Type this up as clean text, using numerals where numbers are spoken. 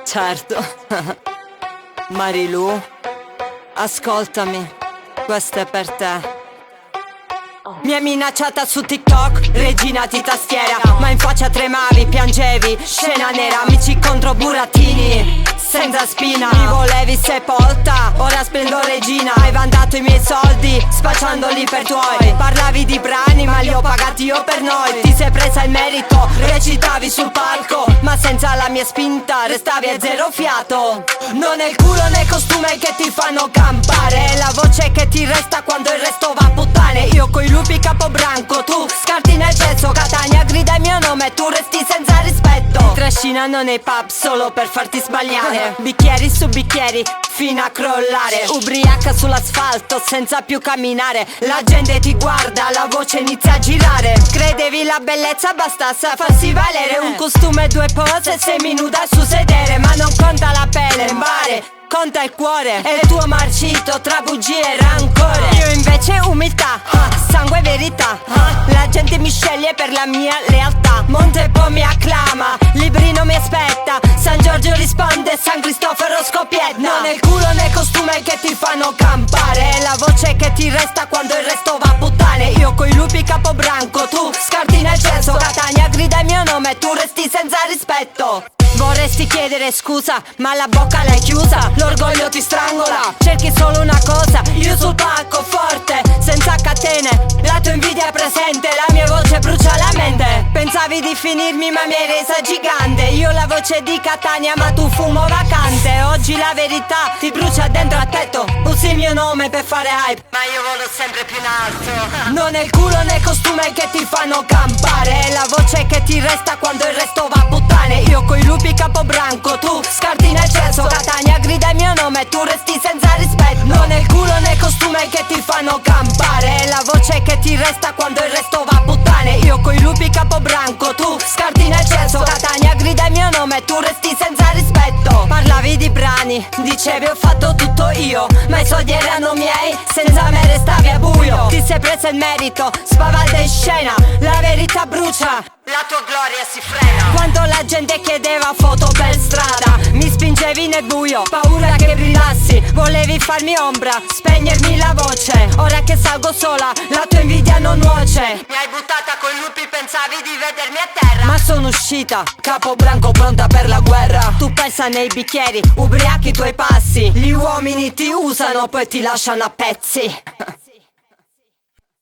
Certo. Marilu, ascoltami, questo è per te. Mi hai minacciata su TikTok, regina di tastiera, ma in faccia tremavi, piangevi, scena nera, amici contro burattini senza spina. Mi volevi sepolta, ora splendo regina. Hai vantato i miei soldi, spacciandoli per tuoi. Parlavi di brani, ma li ho pagati io per noi. Ti sei presa il merito, recitavi sul palco, ma senza la mia spinta restavi a zero fiato. Non è il culo né il costume che ti fanno campare, è la voce che ti resta quando il resto va a puttane. Io coi lupi capobranco, tu scarti nel cesso. Catania grida il mio nome, tu resti senza rispetto. Ti trascinano nei pub solo per farti sbagliare. Bicchieri su bicchieri fino a crollare. Ubriaca sull'asfalto senza più camminare. La gente ti guarda, la voce inizia a girare. Credevi la bellezza bastasse a farsi valere. Un costume, due pose, sei nuda su sedere. Ma non conta la pelle, in bare conta il cuore e il tuo marcito tra bugie e rancore. Io invece umiltà, sangue e verità. La gente mi sceglie per la mia lealtà. Montepò mi acclama, Librino mi aspetta, San Giorgio risponde, San Cristoforo scoppietta. Non è il culo né il costume che ti fanno campare, è la voce che ti resta quando il resto va a puttane. Io coi lupi capobranco, tu scarti nel cesso. Catania grida il mio nome, tu resti senza rispetto. Vorresti chiedere scusa, ma la bocca l'hai chiusa. L'orgoglio ti strangola, cerchi solo una cosa. Io sul palco forte, senza catene. La tua invidia è presente, la mia voce brucia la mente. Pensavi di finirmi ma mi hai resa gigante. Io la voce di Catania ma tu fumo vacante. Oggi la verità ti brucia dentro al petto. Usi il mio nome per fare hype, ma io volo sempre più in alto. Non è il culo né il costume che ti fanno campare, è la voce che ti resta quando il resto va a puttane. Io coi lupi capobranco, tu scarti nel cesso. Catania grida il mio nome, tu resti senza rispetto. Non è il culo né il costume che ti fanno campare, è la voce che ti resta quando il resto va a puttane. Io coi lupi capobranco, tu scarti nel cesso. Catania grida il mio nome, tu resti senza rispetto. Parlavi di brani, dicevi ho fatto tutto io, ma i soldi erano miei, senza me restavi a buio. Ti sei presa il merito, spavalda in scena, la verità brucia, la tua gloria si frena. Quando la gente chiedeva foto per strada, mi spingevi nel buio, paura che brillassi. Volevi farmi ombra, spegnermi la voce. Ora che salgo sola, la tua invidia non nuoce. Mi hai buttata coi lupi, pensavi di vedermi a terra, ma sono uscita, capobranco pronta per la guerra. Tu pensa nei bicchieri, ubriachi i tuoi passi. Gli uomini ti usano, poi ti lasciano a pezzi.